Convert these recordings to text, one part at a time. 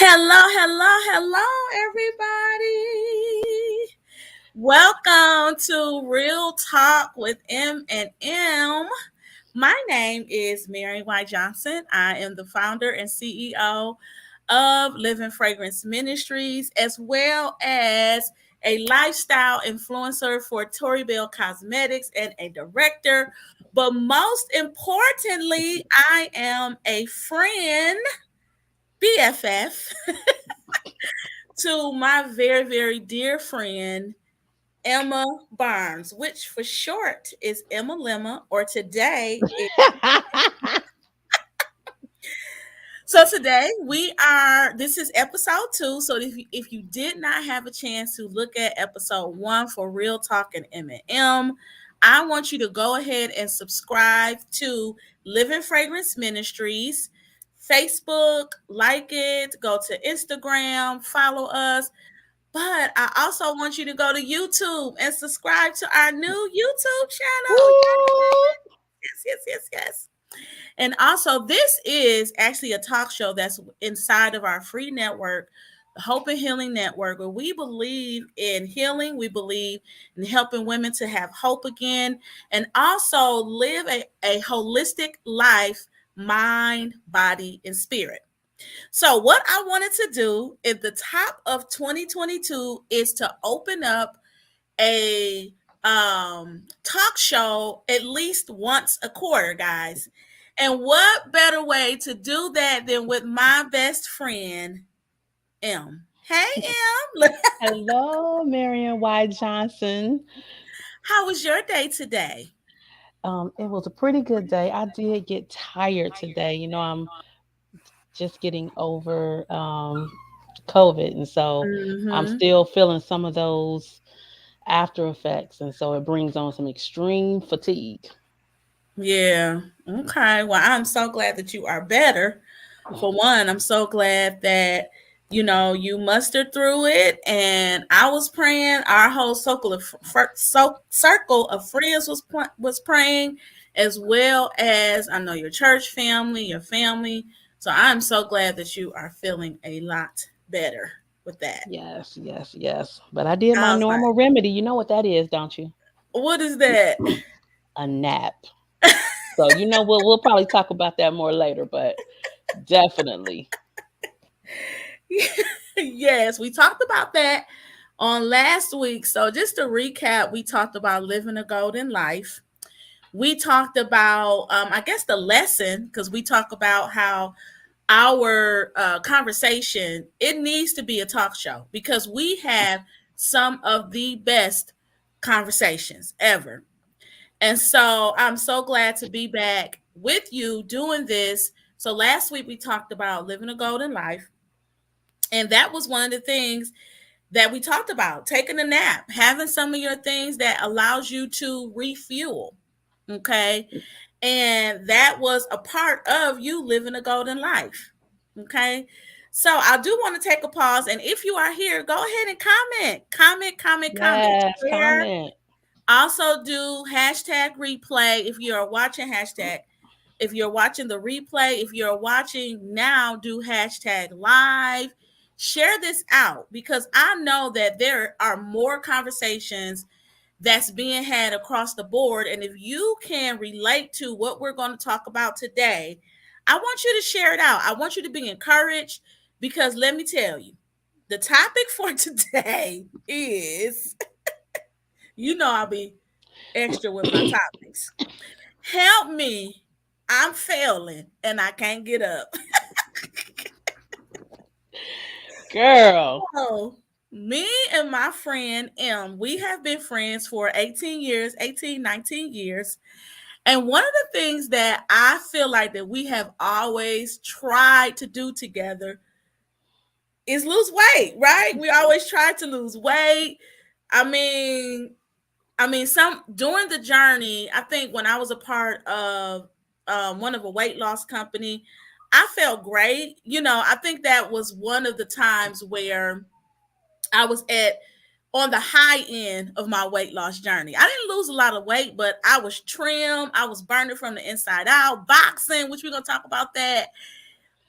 Hello, everybody. Welcome to Real Talk with M and M. My name is Mary Y. Johnson. I am the founder and CEO of Living Fragrance Ministries, as well as a lifestyle influencer for Tory Bell Cosmetics and a director. But most importantly, I am a friend, BFF, to my very, very dear friend, Emma Barnes, which for short is Emma Lemma, or today. Today this is episode 2. So if you did not have a chance to look at episode 1 for Real Talk and M&M, I want you to go ahead and subscribe to Living Fragrance Ministries, Facebook, like it, go to Instagram, follow us. But I also want you to go to YouTube and subscribe to our new YouTube channel. Yes. And also, this is actually a talk show that's inside of our free network, the Hope and Healing Network, where we believe in healing. We believe in helping women to have hope again and also live a holistic life, mind, body, and spirit. So, what I wanted to do at the top of 2022 is to open up a talk show at least once a quarter, guys. And what better way to do that than with my best friend, M? Hey, M. Hello, Marion Y. Johnson. How was your day today? It was a pretty good day. I did get tired today. I'm just getting over COVID, and so I'm Mm-hmm. still feeling some of those after effects, and so it brings on some extreme fatigue. Yeah. Okay. Well, I'm so glad that you are better. For one, I'm so glad that you mustered through it, and I was praying. Our whole circle of friends was praying, as well as I know your church family, your family. So I'm so glad that you are feeling a lot better with that. Yes. But I did my I was like, normal remedy. You know what that is, don't you? what is that? A nap. So we'll probably talk about that more later, but definitely. Yes, we talked about that on last week. So just to recap, we talked about living a golden life. We talked about, I guess, the lesson, because we talk about how our conversation, it needs to be a talk show because we have some of the best conversations ever. And so I'm so glad to be back with you doing this. So last week we talked about living a golden life. And that was one of the things that we talked about, taking a nap, having some of your things that allows you to refuel. Okay. And that was a part of you living a golden life. Okay. So I do want to take a pause. And if you are here, go ahead and comment. Yes, Share. comment. Also do hashtag replay if you are watching hashtag. If you're watching the replay, if you're watching now, do hashtag live. Share this out because I know that there are more conversations that's being had across the board. And if you can relate to what we're going to talk about today, I want you to share it out. I want you to be encouraged because let me tell you, the topic for today is, I'll be extra with my topics. Help me. I'm failing and I can't get up. Girl. So, me and my friend M, we have been friends for 18 years, 18, 19 years. And one of the things that I feel like that we have always tried to do together is lose weight, right? We always try to lose weight. I mean, some during the journey, I think when I was a part of one of a weight loss company, I felt great. I think that was one of the times where I was at on the high end of my weight loss journey. I didn't lose a lot of weight, but I was trim. I was burning from the inside out, boxing, which we're going to talk about that.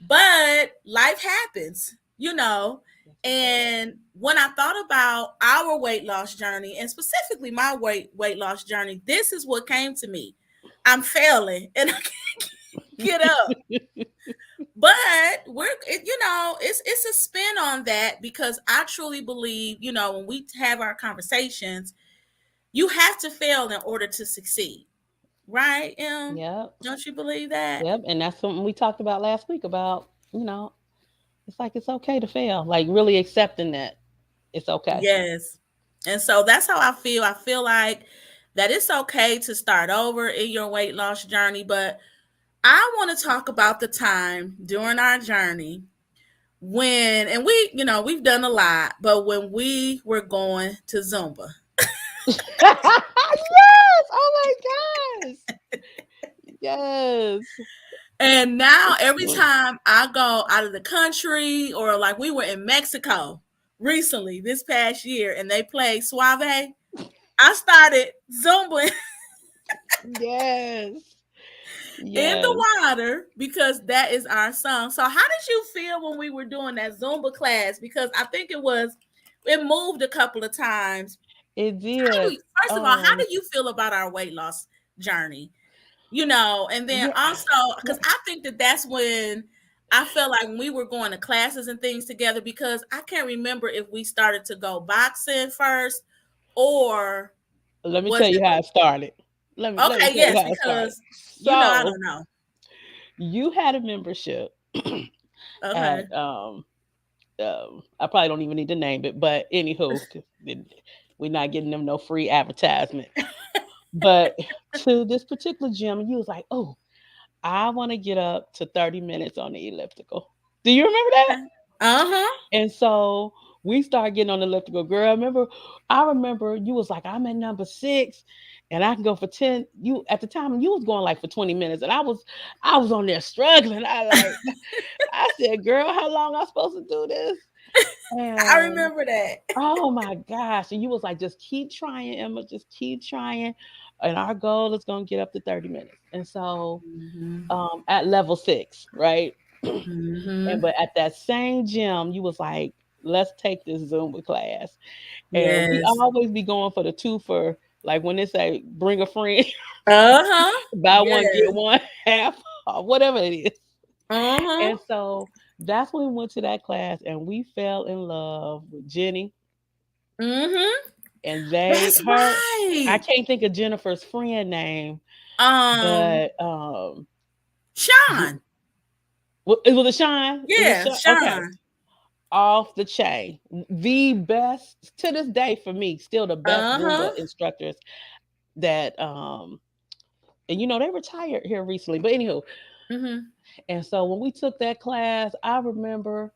But life happens. you know. Yes, it does. And when I thought about our weight loss journey, and specifically my weight loss journey, this is what came to me. I'm failing and I can't get up. But it's a spin on that because I truly believe, when we have our conversations, you have to fail in order to succeed. Right? Yep. Don't you believe that? Yep. And that's something we talked about last week about, it's like it's okay to fail. Like really accepting that it's okay. Yes. And so that's how I feel. I feel like that it's okay to start over in your weight loss journey, but I want to talk about the time during our journey when, and we've done a lot, but when we were going to Zumba. Yes. Oh my gosh. Yes. And now every time I go out of the country, or like we were in Mexico recently this past year and they played Suave, I started Zumba Yes. in Yes. the water because that is our song. So how did you feel when we were doing that Zumba class? Because I think it moved a couple of times. It did. First of all, how do you feel about our weight loss journey? And then Yeah. also because I think that that's when I felt like when we were going to classes and things together, because I can't remember if we started to go boxing first or Let me was tell you it how it started. Let me okay, tell you yes, how it started. because I So don't know. you had a membership Okay. at I probably don't even need to name it, but anywho, 'cause we're not getting them no free advertisement. But to this particular gym, you was like, oh, I want to get up to 30 minutes on the elliptical. Do you remember that? Uh-huh. And so we started getting on the elliptical. Girl, I remember you was like, I'm at number 6 and I can go for 10. You at the time you was going like for 20 minutes. And I was on there struggling. I said, girl, how long I supposed to do this? I And remember that. oh my gosh. And you was like, just keep trying, Emma, just keep trying. And our goal is gonna get up to 30 minutes. And so Mm-hmm. at level 6, right? And Mm-hmm. but at that same gym, you was like, let's take this Zumba class. And we Yes. always be going for the two for like when they say bring a friend, Uh-huh. buy one, Yes. get one, half, or whatever it is. Uh-huh. And so that's when we went to that class and we fell in love with Jenny Mm-hmm. and That's I right. can't think of Jennifer's friend name, Um, but Sean. it was a Shine. Is it Yeah, Shine? Okay. Sean. Off the chain. The best to this day for me, still the best Zumba Uh-huh. instructors that and they retired here recently. But anywho, Mm-hmm. and so when we took that class, I remember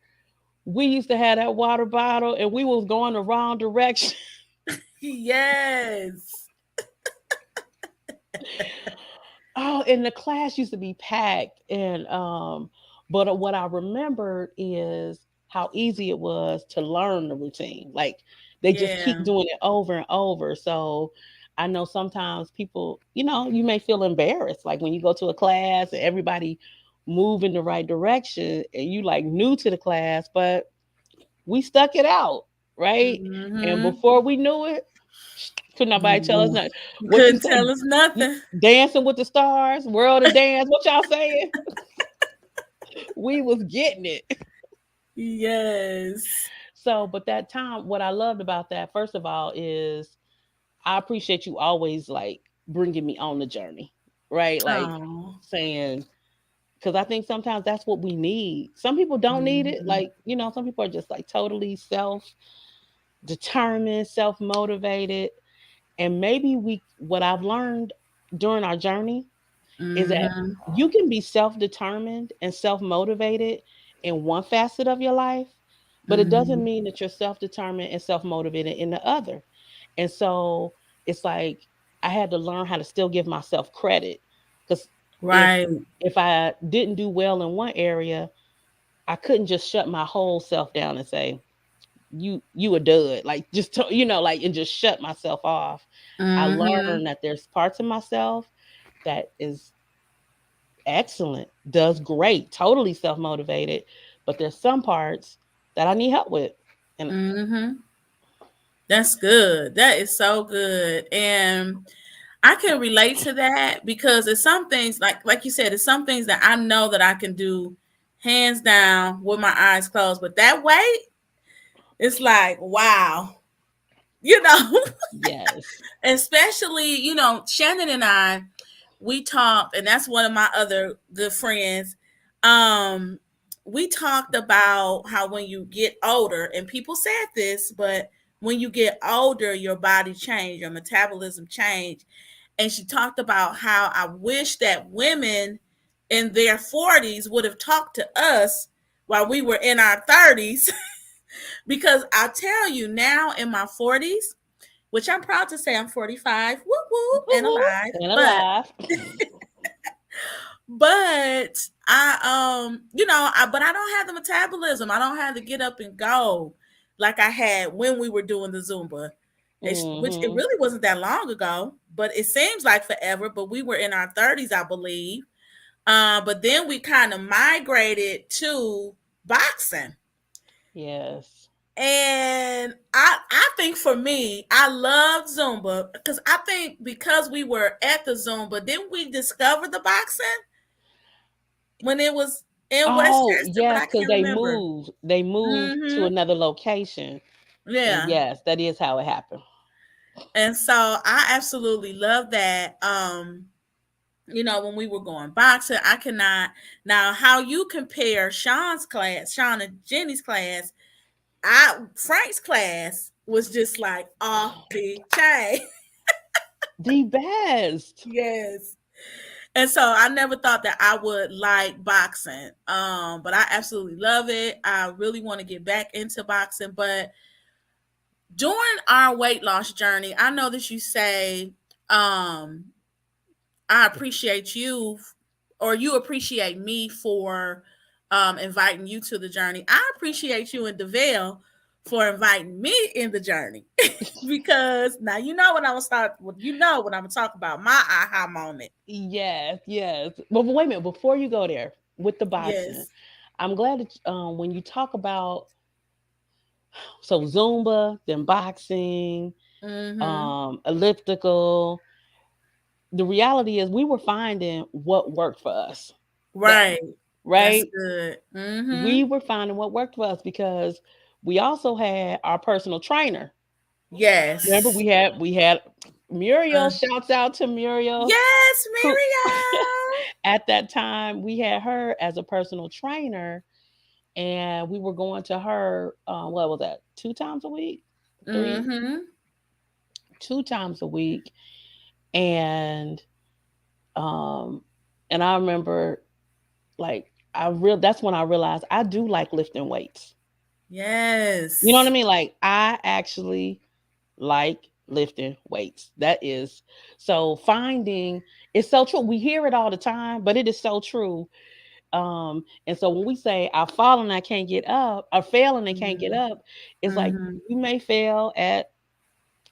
we used to have that water bottle and we was going the wrong direction. Yes. Oh, and the class used to be packed. And but what I remember is how easy it was to learn the routine. Like they just keep Yeah. doing it over and over. So I know sometimes people, you may feel embarrassed. Like when you go to a class and everybody move in the right direction and you like new to the class, but we stuck it out, right? And Mm-hmm. before we knew it, could nobody tell us You nothing. What you couldn't say? tell us nothing. Dancing with the Stars, World of Dance. What y'all saying? We was getting it. Yes. So, but that time, what I loved about that, first of all, is I appreciate you always like bringing me on the journey, right? Like Oh. saying, because I think sometimes that's what we need. Some people don't need it. Mm-hmm. Like, some people are just like totally self determined, self motivated. And maybe what I've learned during our journey is that Mm-hmm. you can be self determined and self motivated in one facet of your life, but it doesn't Mm-hmm. mean that you're self determined and self motivated in the other. And so it's like I had to learn how to still give myself credit because if Right. if I didn't do well in one area, I couldn't just shut my whole self down and say you a dud, like just like and just shut myself off. I Mm-hmm. learned that there's parts of myself that is excellent, does great, totally self motivated. But there's some parts that I need help with. And Mm-hmm. That's good. That is so good. And I can relate to that because it's some things like you said, it's some things that I know that I can do hands down with my eyes closed. But that weight, it's like, wow. You know, yes. especially, Shannon and I, we talked, and that's one of my other good friends. Um, we talked about how when you get older, and people said this, but when you get older, your body change, your metabolism change. And she talked about how I wish that women in their 40s would have talked to us while we were in our 30s. Because I tell you, now in my 40s, which I'm proud to say I'm 45, woo woo, and Woo-woo. alive. And But alive. but I don't have the metabolism. I don't have to get up and go like I had when we were doing the Zumba. Which it Hmm. really wasn't that long ago, but it seems like forever. But we were in our 30s, I believe. But then we kind of migrated to boxing. Yes. And I think for me, I love Zumba because I think because we were at the Zumba, didn't we discover the boxing when it was in Oh, Westchester? But yes, I because can't remember. they moved to Mm-hmm. another location. And Yeah. yes, that is how it happened. And so I absolutely love that. When we were going boxing, I cannot now how you compare Sean and Jenny's class, Frank's class was just like off the chain. The best. Yes. And so I never thought that I would like boxing. But I absolutely love it. I really want to get back into boxing. But during our weight loss journey, I know that you say, um, I appreciate you or you appreciate me for inviting you to the journey. I appreciate you and DeVale for inviting me in the journey. Because now you know what I'm gonna talk about, my aha moment. Yes, yes. But wait a minute, before you go there with the boxing, Yes. I'm glad that when you talk about so Zumba, then boxing, Mm-hmm. elliptical, the reality is we were finding what worked for us. That Right. That's right? good. Mm-hmm. We were finding what worked for us because we also had our personal trainer. Remember, Yes. we had Muriel. Uh, Shouts out to Muriel, yes, who Miriam. at that time we had her as a personal trainer, and we were going to her. What was that? 2 times a week, three, Mm-hmm. 2 times a week, and um, and I remember like that's when I realized I do like lifting weights. You know what I Yes. mean? Like I actually like lifting weights. That is so finding it's so true. We hear it all the time, but it is so true. And so when we say I fall and I can't get up, or fail and I can't get Mm-hmm. up, it's like Mm-hmm. you may fail at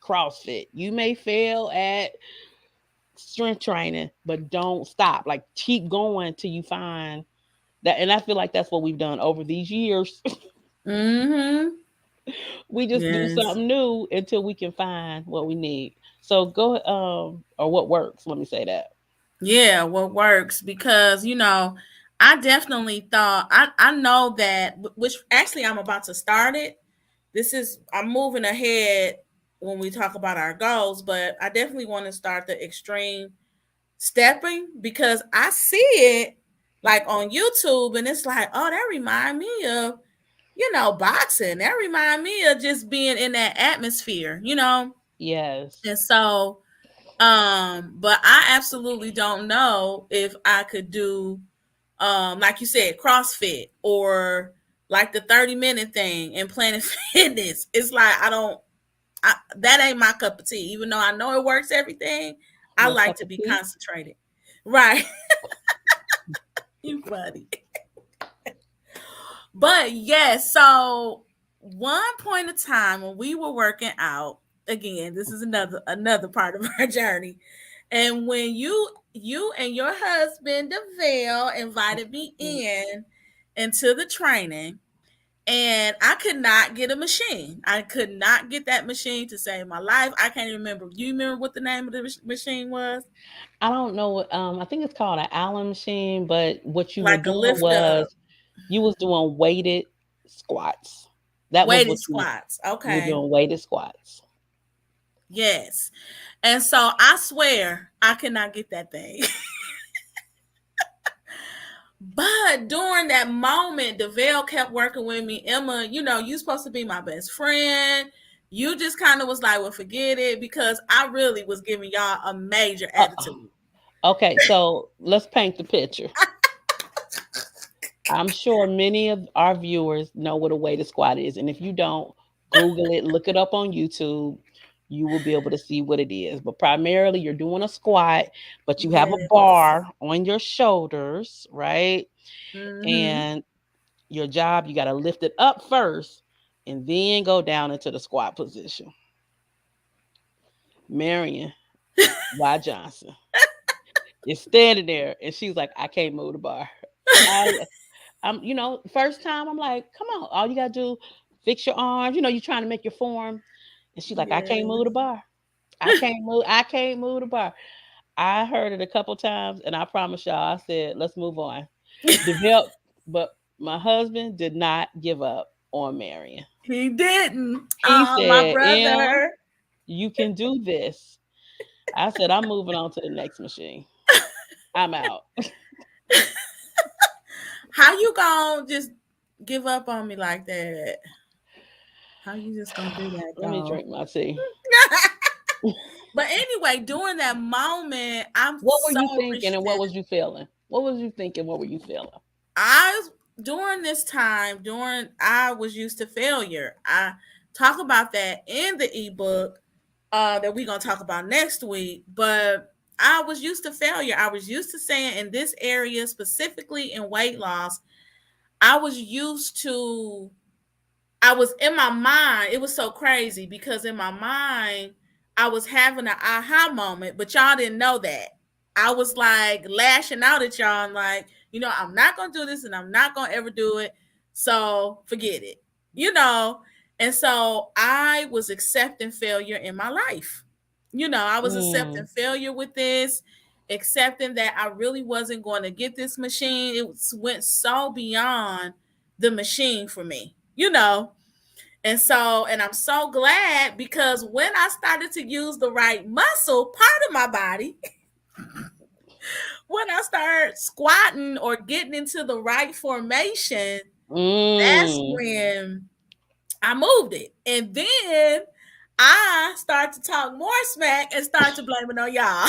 CrossFit, you may fail at strength training, but don't stop. Like keep going till you find that. And I feel like that's what we've done over these years. Mm-hmm. We just do Yes. something new until we can find what we need. So go or what works. Let me say that. Yeah, what works because I definitely thought I know that which actually I'm about to start it. I'm moving ahead when we talk about our goals, but I definitely want to start the extreme stepping because I see it like on YouTube and it's like, oh, that remind me of, boxing. That remind me of just being in that atmosphere. Yes. And so but I absolutely don't know if I could do like you said, CrossFit or like the 30-minute thing and Planet Fitness. It's like that ain't my cup of tea. Even though I know it works everything, I Your like cup to of be tea. concentrated. Right. You funny. But yes, so one point of time when we were working out, again, this is another part of our journey. And when you and your husband DeVale invited me into the training, And I could not get a machine. I could not get that machine to save my life. I can't remember. You remember what the name of the machine was? I don't know what I think it's called an Allen machine, but what you were Like a doing lift up, was you was doing weighted squats. That was weighted what squats. you were Okay. doing, weighted squats. Yes. And so I swear I cannot get that thing. But during that moment, DeVale kept working with me. Emma, you supposed to be my best friend. You just kind of was like, well, forget it, because I really was giving y'all a major Uh, attitude. okay, so let's paint the picture. I'm sure many of our viewers know what a weighted squat is, and if you don't, Google it, look it up on YouTube. You will be able to see what it is. But primarily, you're doing a squat, but you have a Yes. bar on your shoulders, right? Mm-hmm. And your job, you got to lift it up first and then go down into the squat position. Marion Y. Johnson is standing there and she's like, I can't move the bar. I, first time I'm like, come on, all you gotta do, fix your arms, you're trying to make your form. And she's like, I can't move the Yes. bar. I can't move the bar. I heard it a couple times and I promise y'all, I said, let's move on. Develop, but my husband did not give up on Marion. He didn't. He Oh, my said, brother. you can do this. I said, I'm moving on to the next machine. I'm out. How you gonna just give up on me like that? How you just gonna do that, Let me though? drink my tea. But anyway, during that moment, I'm What were so you thinking and what appreciative. was you feeling? What was you thinking? What were you feeling? During this time, I was used to failure. I talk about that in the ebook that we're gonna talk about next week. But I was used to failure. I was used to saying, in this area, specifically in weight loss, I was used to I was in my mind, it was so crazy because in my mind, I was having an aha moment, but y'all didn't know that. I was like lashing out at y'all and like, I'm not gonna do this and I'm not gonna ever do it. So forget it. You know. And so I was accepting failure in my life. I was accepting Mm, failure with this, accepting that I really wasn't going to get this machine. Went so beyond the machine for me. And I'm so glad, because when I started to use the right muscle part of my body, when I started squatting or getting into the right formation, that's mm. when I moved it. And then I start to talk more smack and start to blame it on y'all.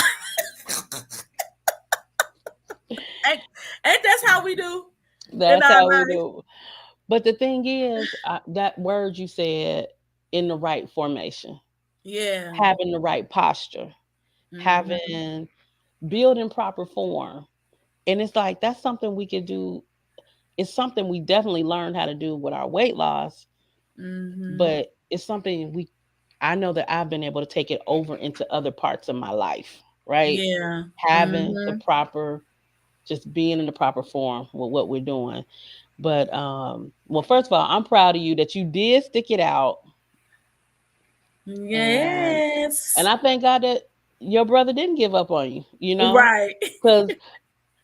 Ain't that's how we do in That's our how we life? do. But the thing is, that word you said, in the right formation, Yeah. having the right posture, Mm-hmm. having building proper form. And it's like that's something we could do. It's something we definitely learned how to do with our weight loss, Mm-hmm. but it's something I know that I've been able to take it over into other parts of my life, right? Yeah. Having the Mm-hmm. proper, just being in the proper form with what we're doing. But well, first of all, I'm proud of you that you did stick it out, and Yes. I thank God that your brother didn't give up on you, Right. because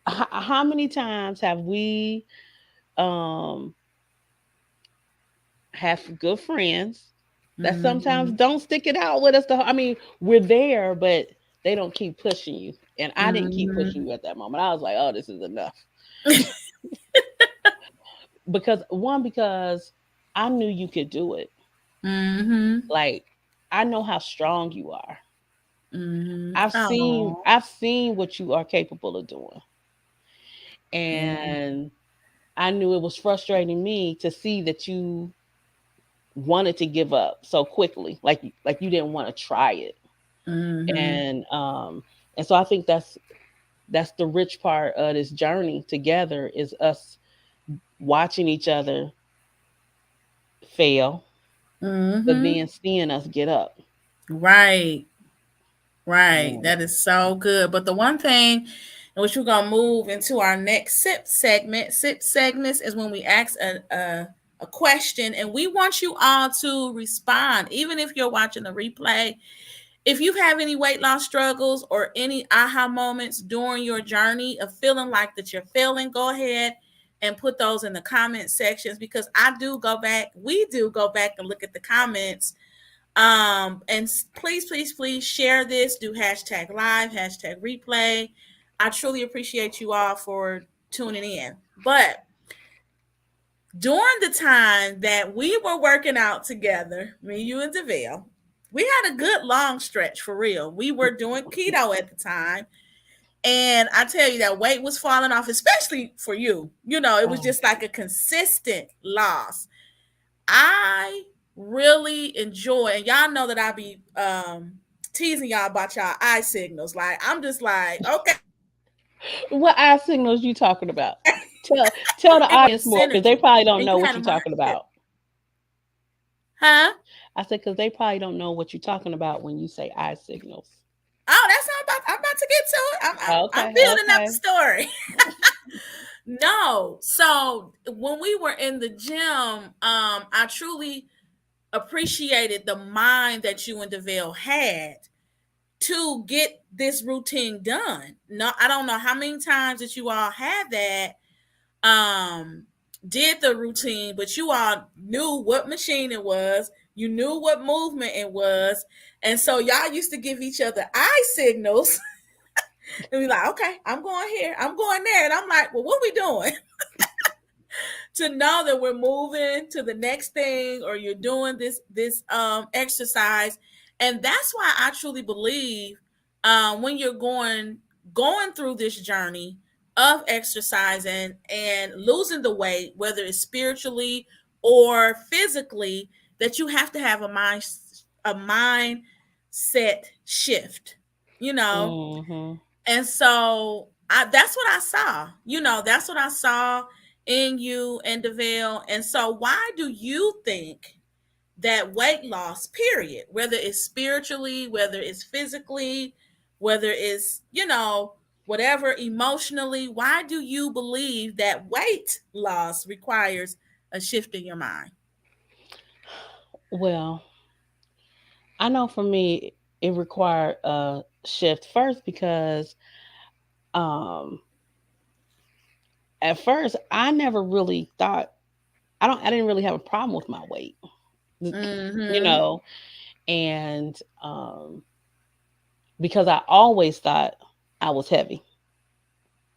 how many times have we um have good friends that sometimes Mm-hmm. don't stick it out with us? I mean, we're there, but they don't keep pushing you. And I didn't keep Mm-hmm. pushing you at that moment. I was like, oh, this is enough. Because I knew you could do it. Mm-hmm. Like, I know how strong you are. Mm-hmm. I've seen Oh. I've seen what you are capable of doing. Yeah. And I knew it was frustrating me to see that you wanted to give up so quickly. Like you didn't want to try it. Mm-hmm. And so I think that's the rich part of this journey together, is us watching each other fail, but Mm-hmm. then seeing us get up. Right. Right. Yeah. That is so good. But the one thing in which we're gonna move into our next sip segments is when we ask a a question, and we want you all to respond, even if you're watching the replay. If you have any weight loss struggles or any aha moments during your journey of feeling like that you're failing, go ahead and put those in the comment sections, because we do go back and look at the comments. And please, please, please share this, do hashtag live, hashtag replay. I truly appreciate you all for tuning in. But during the time that we were working out together, me, you, and DeVille, we had a good long stretch for real. We were doing keto at the time. And I tell you, that weight was falling off, especially for you. You know, it was just like a consistent loss. I really enjoy, and y'all know that I be teasing y'all about y'all eye signals. Like, I'm just like, okay. What eye signals you talking about? Tell the audience more, because they probably don't know what you're talking about. Huh? I said, because they probably don't know what you're talking about when you say eye signals. Oh, that's not I'm about to get to it. I'm building up the story. No. So when we were in the gym, I truly appreciated the mind that you and DeVille had to get this routine done. No, I don't know how many times that you all had that, did the routine, but you all knew what machine it was. You knew what movement it was. And so y'all used to give each other eye signals and be like, okay, I'm going here, I'm going there. And I'm like, well, what are we doing? To know that we're moving to the next thing, or you're doing this exercise. And that's why I truly believe, when you're going through this journey of exercising and losing the weight, whether it's spiritually or physically, that you have to have a mindset shift, you know. Mm-hmm. And so that's what I saw. That's what I saw in you and DeVille. And so why do you think that weight loss, period, whether it's spiritually, whether it's physically, whether it's, whatever, emotionally, why do you believe that weight loss requires a shift in your mind? Well, I know for me, it required a shift first because at first I never really thought, I didn't really have a problem with my weight, Mm-hmm. And because I always thought I was heavy.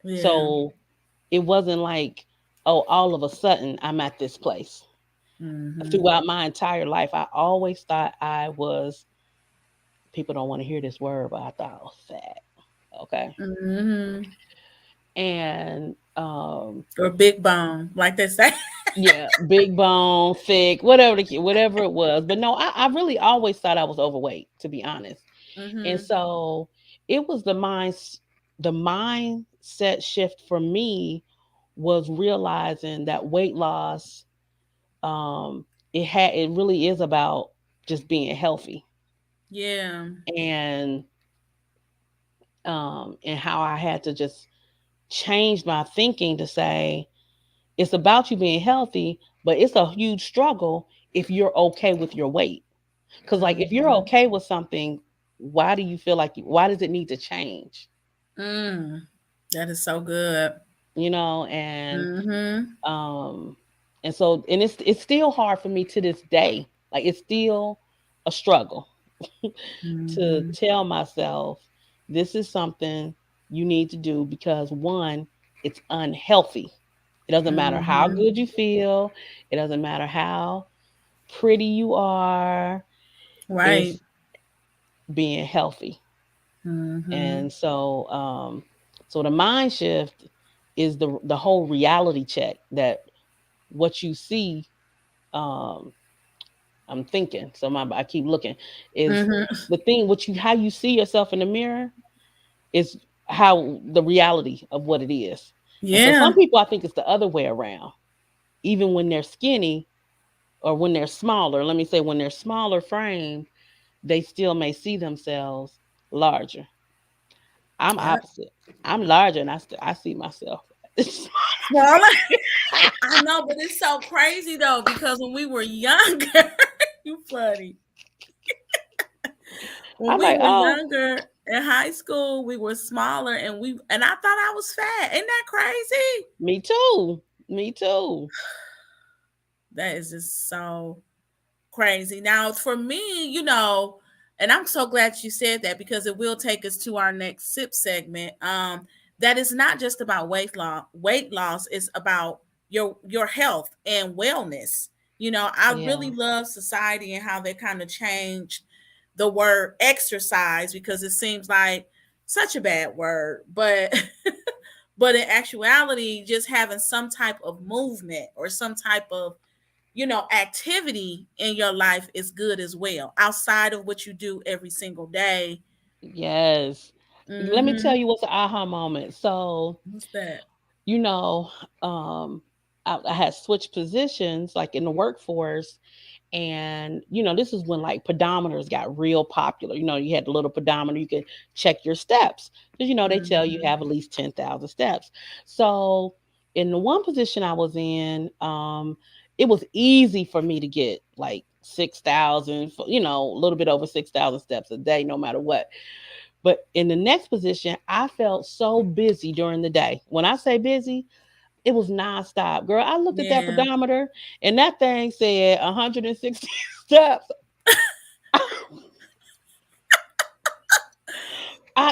Yeah. So it wasn't like, oh, all of a sudden I'm at this place. Mm-hmm. Throughout my entire life, I always thought I was, people don't want to hear this word, but I thought I was fat. Okay. Mm-hmm. And or big bone, like they say. yeah, big bone, thick, whatever it was. But no, I really always thought I was overweight, to be honest. Mm-hmm. And so it was the mindset shift for me was realizing that weight loss, it really is about just being healthy. Yeah. And how I had to just change my thinking to say it's about you being healthy, but it's a huge struggle if you're okay with your weight. Because like if you're okay with something, why do you feel like why does it need to change? That is so good. And Mm-hmm. and it's still hard for me to this day. Like it's still a struggle to Mm-hmm. tell myself this is something you need to do, because one, it's unhealthy. It doesn't matter how Mm-hmm. good you feel. It doesn't matter how pretty you are. Right. It's being healthy. Mm-hmm. And so the mind shift is the whole reality check that what you see, um, I'm thinking. So I keep looking is Mm-hmm. the thing, how you see yourself in the mirror is how the reality of what it is. And so Yeah. some people, I think it's the other way around. Even when they're skinny or when they're smaller, let me say when they're smaller frame, they still may see themselves larger. I'm Yep. opposite. I'm larger and I see myself. smaller. I know, but it's so crazy though, because when we were younger, you funny. When I'm we like, were oh, younger in high school, we were smaller, and I thought I was fat. Isn't that crazy? me too. Me too. That is just so crazy. Now, for me, and I'm so glad you said that because it will take us to our next sip segment. That is not just about weight loss, it's about your health and wellness. I Yeah. really love society and how they kind of changed the word exercise because it seems like such a bad word, but but in actuality, just having some type of movement or some type of activity in your life is good as well, outside of what you do every single day. Yes. Let me tell Mm-hmm. you what's an aha moment. So, What's that? you know, um, I had switched positions like in the workforce. And, this is when like pedometers got real popular. You had the little pedometer, you could check your steps. Because, they tell you Mm-hmm. have at least 10,000 steps. So, in the one position I was in, it was easy for me to get like 6,000, a little bit over 6,000 steps a day, no matter what. But in the next position, I felt so busy during the day. When I say busy, it was nonstop. Girl, I looked at that Yeah. pedometer and that thing said 160 steps.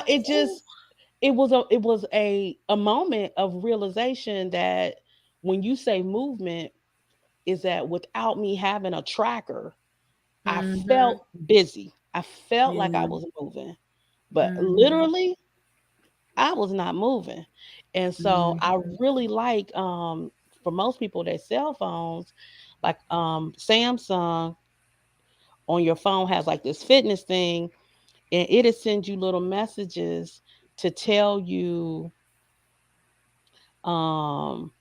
It Ooh. just it was a moment of realization that when you say movement is that without me having a tracker, I Mm-hmm. felt busy. I felt like I Yeah. was moving, but Mm-hmm. literally I was not moving. And so I Mm-hmm. really like for most people their cell phones, like Samsung on your phone has like this fitness thing and it'll send you little messages to tell you um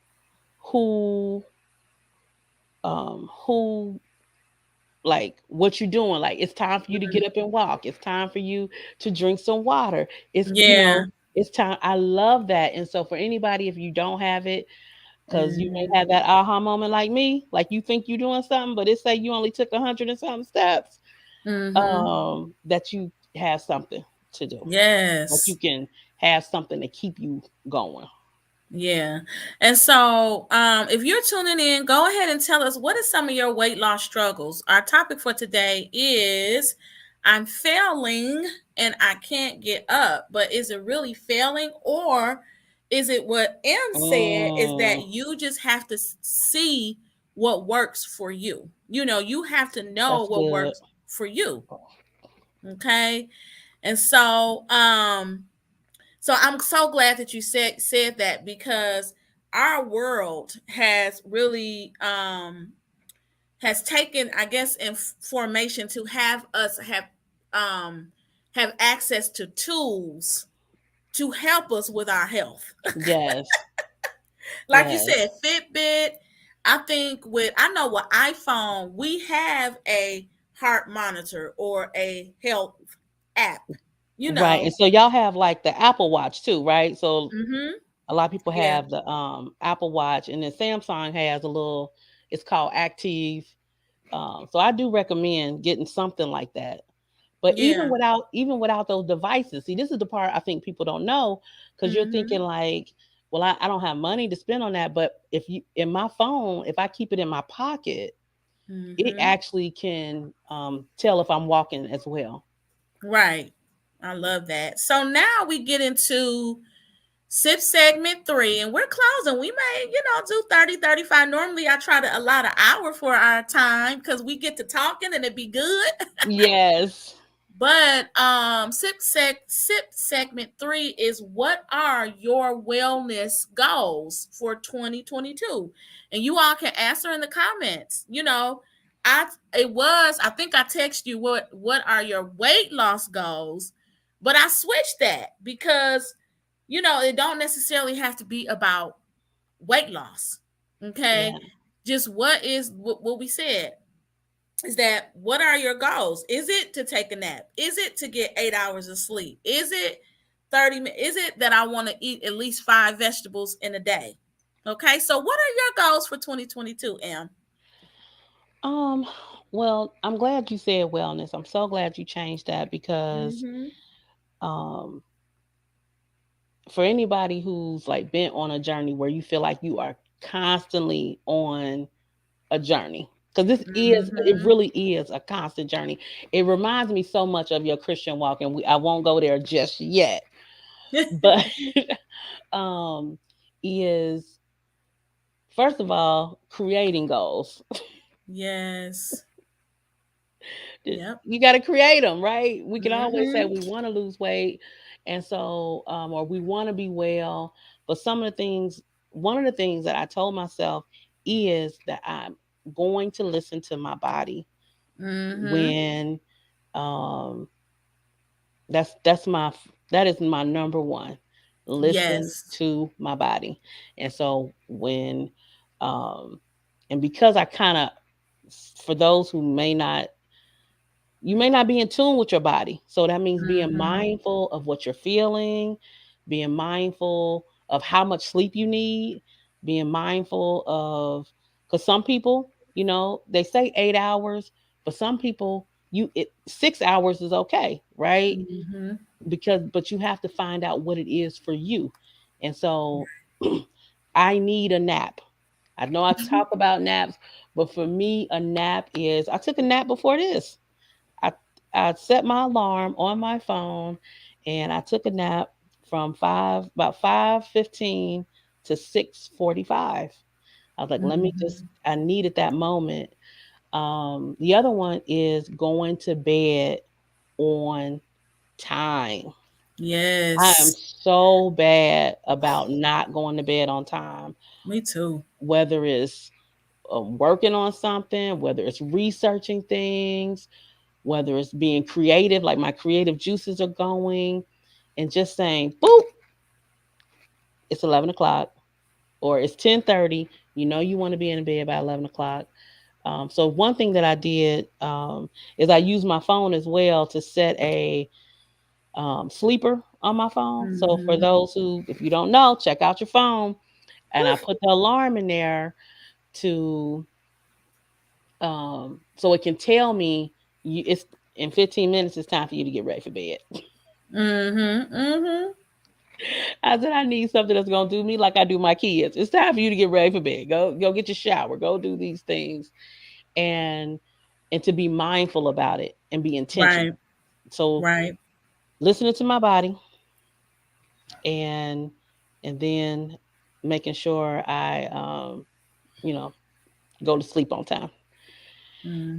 who who like what you're doing. Like it's time for you to get up and walk. It's time for you to drink some water. Yeah. It's time. I love that. And so for anybody, if you don't have it, because you may Mm-hmm. have that aha moment like me, like you think you're doing something, but it say you only took 100 and something steps, Mm-hmm. that you have something to do. Like you Yes. can have something to keep you going. Yeah. And so, if you're tuning in, go ahead and tell us what are some of your weight loss struggles. Our topic for today is I'm failing and I can't get up. But is it really failing, or is it what M said is Mm, that you just have to see what works for you? You have to know that's what good. works for you. Okay. And so I'm so glad that you said that because our world has really has taken, I guess, in formation to have us have access to tools to help us with our health. Yes. Like you Yes. said, Fitbit. I know with iPhone, we have a heart monitor or a health app, you Right. know. And so y'all have like the Apple Watch too, right? So Mm-hmm. a lot of people Yeah. have the Apple Watch and then Samsung has a little it's called Active. So I do recommend getting something like that. But even Yeah. without those devices, see, this is the part I think people don't know because you're thinking Mm-hmm. like, well, I don't have money to spend on that. But if you in my phone, if I keep it in my pocket, it Mm-hmm. actually can tell if I'm walking as well. Right. I love that. So now we get into sip segment 3, and we're closing. We may, do 30, 35. Normally, I try to allot an hour for our time because we get to talking and it be good. Yes. But sip segment 3 is what are your wellness goals for 2022? And you all can answer in the comments. I think I text you what are your weight loss goals, but I switched that because it don't necessarily have to be about weight loss. Okay? Yeah. Just what we said is that what are your goals? Is it to take a nap? Is it to get 8 hours of sleep? Is it 30 minutes? Is it that I want to eat at least 5 vegetables in a day? Okay, so what are your goals for 2022, M? Um, well, I'm glad you said wellness. I'm so glad you changed that because Mm-hmm. um for anybody who's like been on a journey where you feel like you are constantly on a journey, because it Mm-hmm. really is a constant journey. It reminds me so much of your Christian walk, and I won't go there just yet, but um is first of all creating goals. Yes. Yep. You got to create them, right? We can always say Mm-hmm. we want to lose weight, and so or we want to be well, but some of the things, one of the things that I told myself is that I'm going to listen to my body Mm-hmm. when um that's my that is my number one. Listen Yes. to my body. And so when um and because I kind of, for those who may not, you may not be in tune with your body. So that means being Mm-hmm. mindful of what you're feeling, being mindful of how much sleep you need, being mindful of, because some people, they say 8 hours, but some people, 6 hours is okay, right? Mm-hmm. But you have to find out what it is for you. And so I need a nap. I know I talk about naps, but for me, a nap is, I took a nap before this. I I set my alarm on my phone and I took a nap from about 5:15 to 6:45. I was like, let me just, Mm-hmm. I needed that moment. The other one is going to bed on time. I am Yes. so bad about not going to bed on time, Me too. whether it's working on something, whether it's researching things, whether it's being creative, like my creative juices are going, and just saying, boop, it's 11 o'clock or it's 10:30. You want to be in bed by 11 o'clock. So one thing that I did is I use my phone as well to set a sleeper on my phone. So for Mm-hmm. those who, if you don't know, check out your phone. And I put the alarm in there to so it can tell me it's in 15 minutes. It's time for you to get ready for bed. Mm-hmm. Mm-hmm. I said I need something that's gonna do me like I do my kids. It's time for you to get ready for bed. Go get your shower. Go do these things, and to be mindful about it and be intentional. Right. So Right. listening to my body, and then making sure I you know go to sleep on time.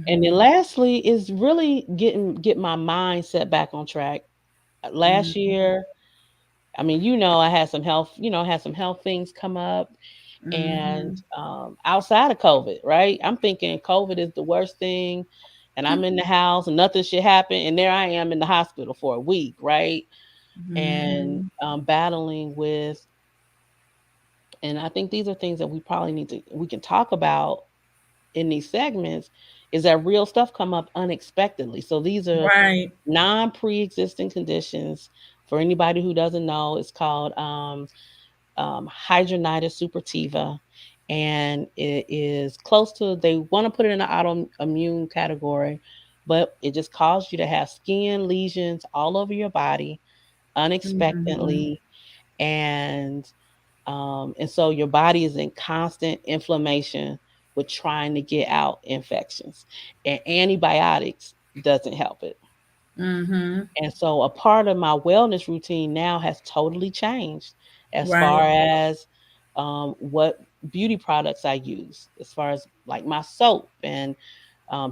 And then Mm-hmm. lastly is really get my mindset back on track. Last Mm-hmm. year, I mean, I had some health things come up. And Mm-hmm. outside of COVID, right? I'm thinking COVID is the worst thing, and I'm in the house and nothing should happen. And there I am in the hospital for a week, right? And Mm-hmm. battling with, and I think these are things that we can talk about in these segments, is that real stuff come up unexpectedly. So these are Right. non pre existing conditions. For anybody who doesn't know, it's called hydronitis suppurativa, and it is close to, they want to put it in the autoimmune category, but it just caused you to have skin lesions all over your body Mm-hmm. unexpectedly, and so your body is in constant inflammation with trying to get out infections, and antibiotics doesn't help it. Mm-hmm. And so a part of my wellness routine now has totally changed as far Right. as what beauty products I use, as far as like my soap and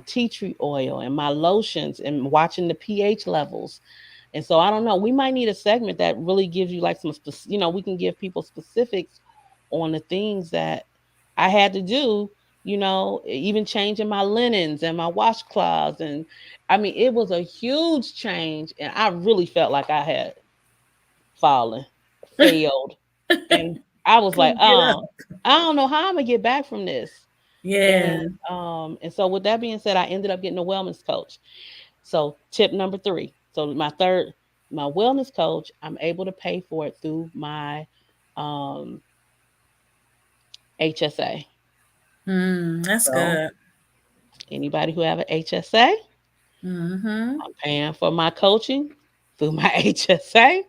tea tree oil and my lotions, and watching the pH levels. And so I don't know, we might need a segment that really gives you like we can give people specifics on the things that I had to do, even changing my linens and my washcloths. And I mean, it was a huge change. And I really felt like I had fallen, failed. And I was like, Couldn't get up. I don't know how I'm gonna get back from this. And Yeah. and so with that being said, I ended up getting a wellness coach. So tip number 3. So my wellness coach, I'm able to pay for it through my um HSA. That's So good. anybody who have an HSA, Mm-hmm. I'm paying for my coaching through my HSA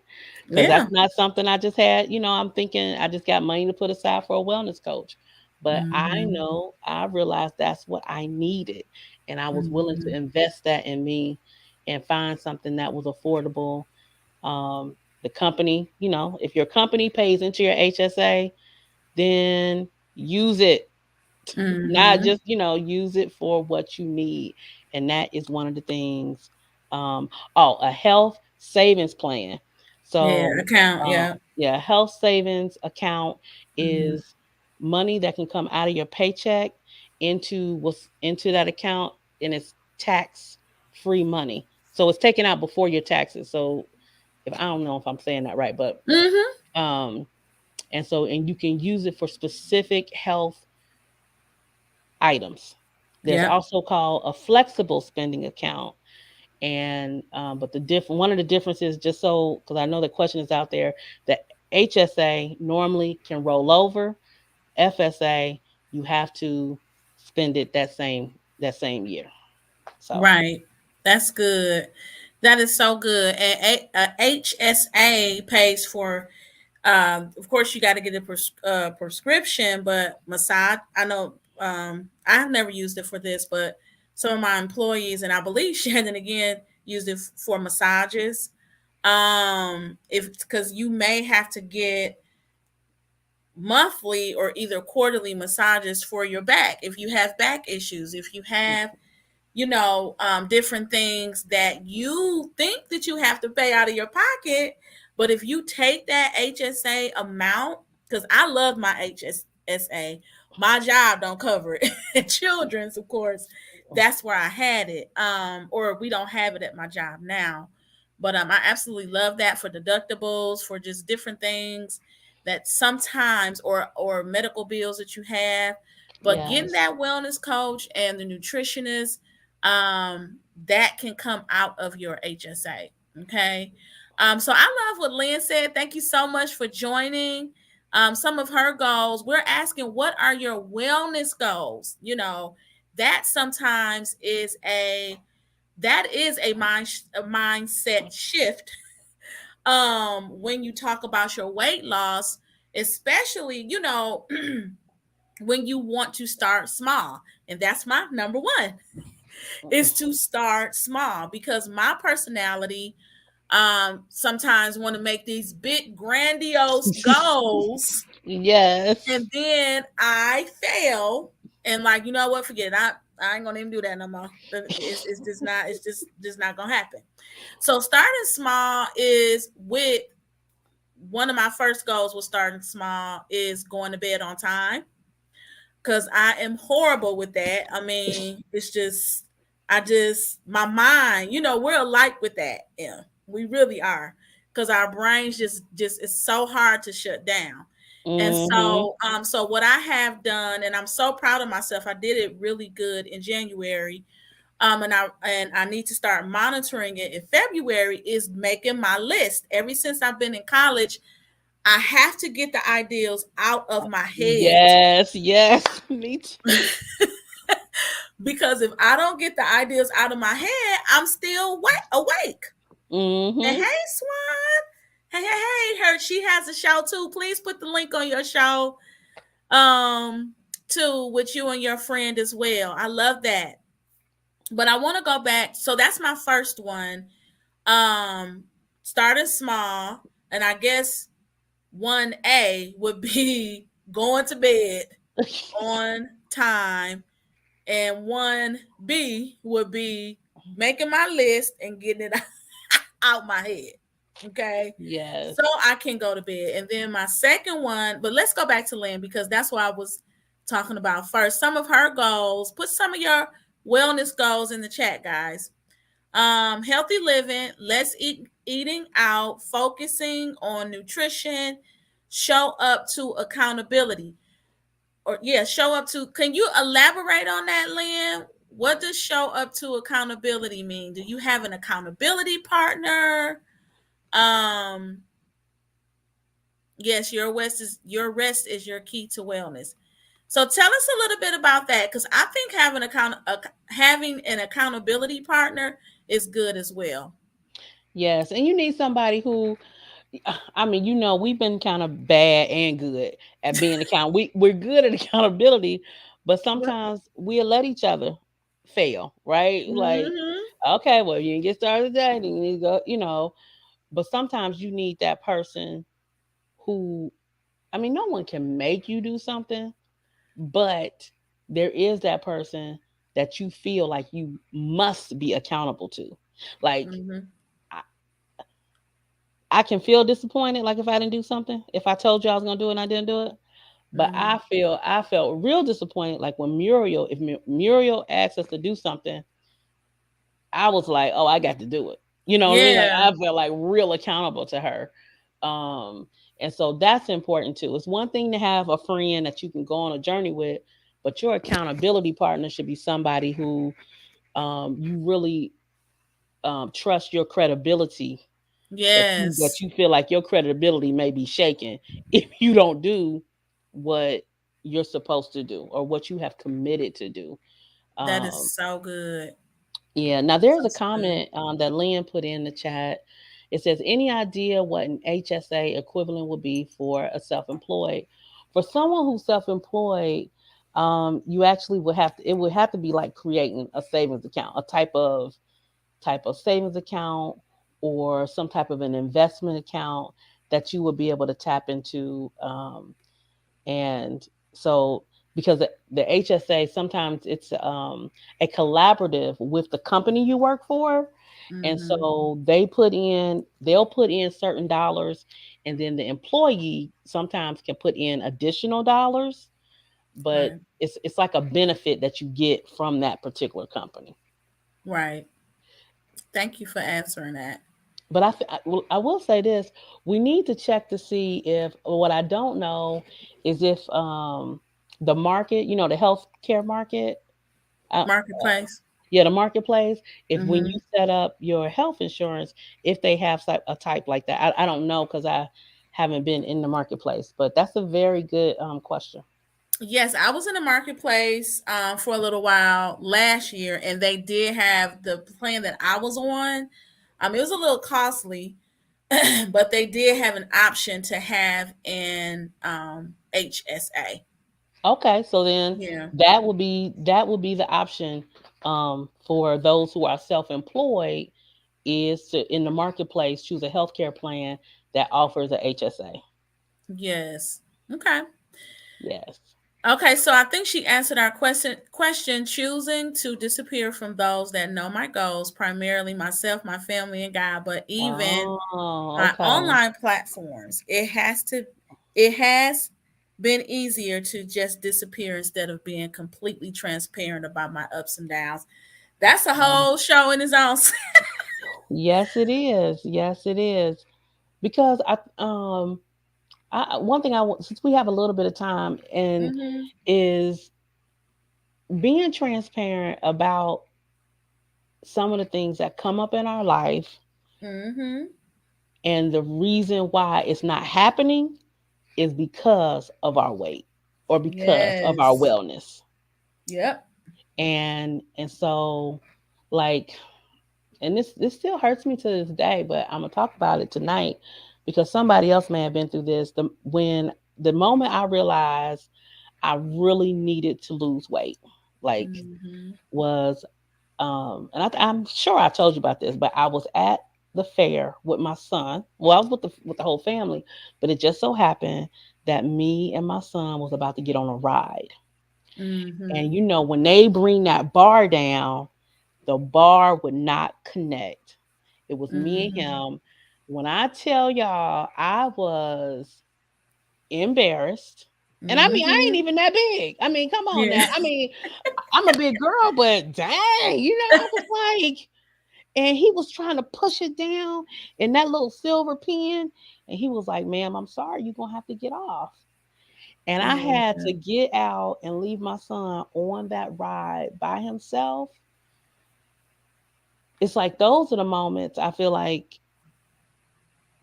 because Yeah. that's not something I just had. I'm thinking I just got money to put aside for a wellness coach. But I Mm-hmm. know I realized that's what I needed. And I was willing to Mm-hmm. invest that in me and find something that was affordable. The company, if your company pays into your HSA, then use it. Not Mm-hmm. just, use it for what you need. And that is one of the things. Um, oh, a health savings plan. Yeah. So, Account. Yeah. yeah, health savings account Mm-hmm. is money that can come out of your paycheck into what's into that account, and it's tax free money. So it's taken out before your taxes. So if I don't know if I'm saying that right, but Mm-hmm. um, and you can use it for specific health items. There's Yep. also called a flexible spending account, and but one of the differences, just so because I know the question is out there, that HSA normally can roll over. FSA, you have to spend it that same year. So Right. That's good. That is so good. And HSA pays for, of course, you got to get a prescription, but massage, I know, I've never used it for this, but some of my employees, and I believe Shannon again, used it for massages. If because you may have to get monthly or either quarterly massages for your back if you have back issues, if you have different things that you think that you have to pay out of your pocket. But if you take that HSA amount, because I love my HSA, my job don't cover it. Children's, of course, that's where I had it. Or we don't have it at my job now. But I absolutely love that for deductibles, for just different things that sometimes or medical bills that you have. But getting yes, that wellness coach and the nutritionist, that can come out of your HSA. Okay. So I love what Lynn said. Thank you so much for joining. Some of her goals, we're asking, what are your wellness goals? That sometimes is a mindset shift. When you talk about your weight loss, especially, when you want to start small. And that's my number one, is to start small, because my personality sometimes want to make these big grandiose goals, yes, and then I fail, and like, you know what, forget it. I ain't gonna even do that no more. It's just not gonna happen. So starting small is with one of my first goals was starting small is going to bed on time, because I am horrible with that. I mean, it's just, my mind, we're alike with that. Yeah, we really are, because our brains just it's so hard to shut down. And hmm, so what I have done, and I'm so proud of myself, I did it really good in January. And I need to start monitoring it in February, is making my list. Ever since I've been in college, I have to get the ideals out of my head. yes, yes, me too. Because if I don't get the ideas out of my head, I'm still awake. And Hmm. hey, Swan. Hey, her. She has a show too. Please put the link on your show, too, with you and your friend as well. I love that. But I want to go back. So that's my first one. Um, Starting small, and I guess 1A would be going to bed on time, and 1B would be making my list and getting it out my head. Okay. Yes. So I can go to bed. And then my second one, but let's go back to Lynn, because that's what I was talking about first. Some of her goals, put some of your wellness goals in the chat, guys. Healthy living, less eating out, focusing on nutrition, show up to accountability. Or yeah, show up to, can you elaborate on that, Lynn? What does show up to accountability mean? Do you have an accountability partner? Um, yes, your rest is your key to wellness. So tell us a little bit about that, because I think having an accountability partner is good as well. Yes, and you need somebody who, I mean, we've been kind of bad and good at being we're good at accountability, but sometimes we'll let each other fail, right? Like, Mm-hmm. okay, well, you didn't get started today, then you need to go. But sometimes you need that person who, I mean, no one can make you do something, but there is that person that you feel like you must be accountable to. Like, Mm-hmm. I, I can feel disappointed, like if I didn't do something, if I told you I was gonna do it and I didn't do it. But Mm-hmm. I felt real disappointed, like when Muriel asked us to do something, I was like, oh, I got to do it. You know what I mean? Like Yeah, I felt like real accountable to her. Um, and so that's important too. It's one thing to have a friend that you can go on a journey with, but your accountability partner should be somebody who you really trust your credibility, that yes, you feel like your credibility may be shaken if you don't do what you're supposed to do or what you have committed to do. that is Um, so good. yeah. Now there's So, a so good. comment that Lynn put in the chat. It says, "Any idea what an HSA equivalent would be for a self-employed? For someone who's self-employed, you actually would have to. It would have to be like creating a savings account, a type of savings account or some type of an investment account that you would be able to tap into. And so, because the HSA, sometimes it's a collaborative with the company you work for. And Mm-hmm. so they'll put in certain dollars, and then the employee sometimes can put in additional dollars, but Right, it's like a benefit that you get from that particular company. right. Thank you for answering that. But I will say this: we need to check to see if what I don't know is if the market, the healthcare market, uh, Marketplace. yeah, the marketplace. If when Mm-hmm. you set up your health insurance, if they have a type like that, I don't know because I haven't been in the marketplace. But that's a very good question. Yes, I was in the marketplace for a little while last year, and they did have the plan that I was on. It was a little costly, but they did have an option to have an HSA. Okay, so then Yeah. that would be the option for those who are self-employed, is to in the marketplace choose a healthcare plan that offers a HSA. Yes. Okay. Yes. Okay, so I think she answered our question, choosing to disappear from those that know my goals, primarily myself, my family, and God, but even Oh, my okay. online platforms. It has been easier to just disappear instead of being completely transparent about my ups and downs. That's a Um, whole show in its own. yes, it is. Yes, it is. Because one thing I want, since we have a little bit of time, and Mm-hmm. is being transparent about some of the things that come up in our life Mm-hmm. and the reason why it's not happening is because of our weight or because of our Yes. wellness. Yep. And so, like, and this still hurts me to this day, but I'm gonna talk about it tonight because somebody else may have been through this. The moment I realized I really needed to lose weight, like, Mm-hmm. was and I'm sure I told you about this, but I was at the fair with my son. Well, I was with the whole family, but it just so happened that me and my son was about to get on a ride. Mm-hmm. And when they bring that bar down, the bar would not connect. It was me and Mm-hmm. him. When I tell y'all, I was embarrassed. And I mean, I ain't Mm-hmm. even that big. I mean, come on Yeah. now. I mean, I'm a big girl, but dang, I was like, and he was trying to push it down in that little silver pen. And he was like, ma'am, I'm sorry, you're gonna have to get off. And I had Yeah. to get out and leave my son on that ride by himself. It's like those are the moments I feel like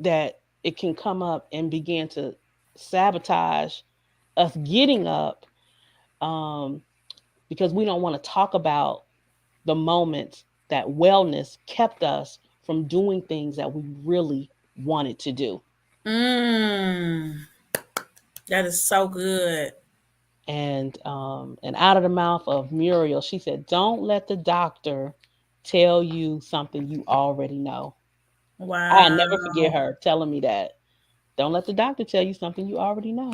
that it can come up and begin to sabotage us getting up, um, because we don't want to talk about the moments that wellness kept us from doing things that we really wanted to do. Mm, that is so good. And out of the mouth of Muriel, she said, "Don't let the doctor tell you something you already know." I never forget Wow. her telling me that. Don't let the doctor tell you something you already know.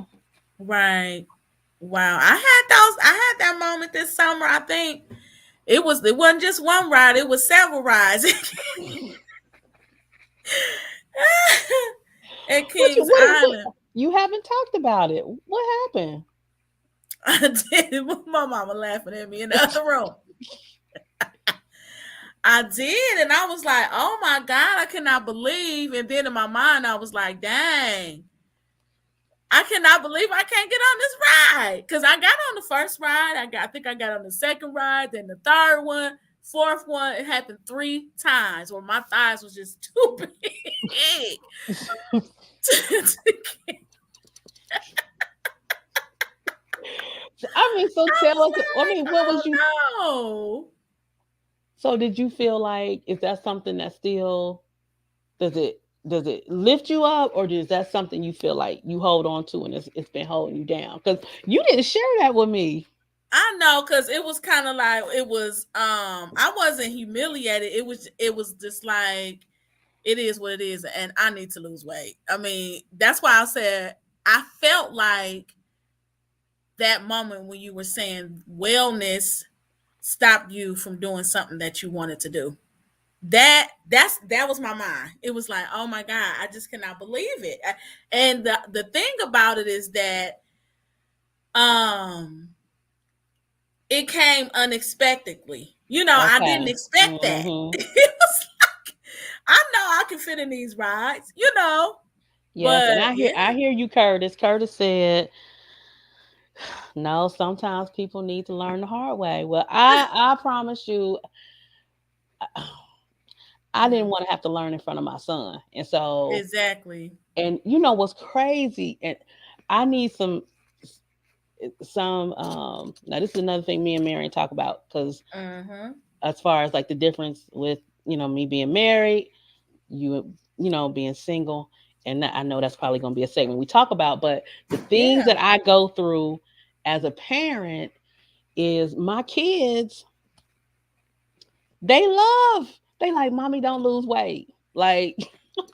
Right. Wow. I had that moment this summer. I think it wasn't just one ride, it was several rides at What you Kings Island. what you haven't talked about it? What happened? I did. My mama laughing at me in the other room. I did, and I was like, "Oh my god, I cannot believe!" And then in my mind, I was like, "Dang, I cannot believe I can't get on this ride." Because I got on the first ride, I think I got on the second ride, then the third one, fourth one. It happened 3 times where my thighs was just too big. I mean, so I tell was us. I like, mean, what was you? "Oh So did you feel like, is that something that still, does it lift you up, or is that something you feel like you hold on to and it's been holding you down? Because you didn't share that with me. I know, because it was kind of like it was. I wasn't humiliated. It was just like it is what it is, and I need to lose weight. I mean, that's why I said I felt like that moment when you were saying wellness stopped you from doing something that you wanted to do. That was my mind. It was like, oh my god, I just cannot believe it. And the thing about it is that um it came unexpectedly. I didn't Okay. expect that. Mm-hmm. It was like, I know I can fit in these rides. Yes, But and I yeah, hear you, Curtis. Curtis said, "No, sometimes people need to learn the hard way." Well, I promise you, I didn't mm, want to have to learn in front of my son, and so, exactly. and you know what's crazy, and I need some. Now this is another thing me and Marion talk about, because Mm-hmm. as far as like the difference with me being married, being single, and I know that's probably going to be a segment we talk about, but the things Yeah. that I go through as a parent is my kids, they like, "Mommy, don't lose weight." Like,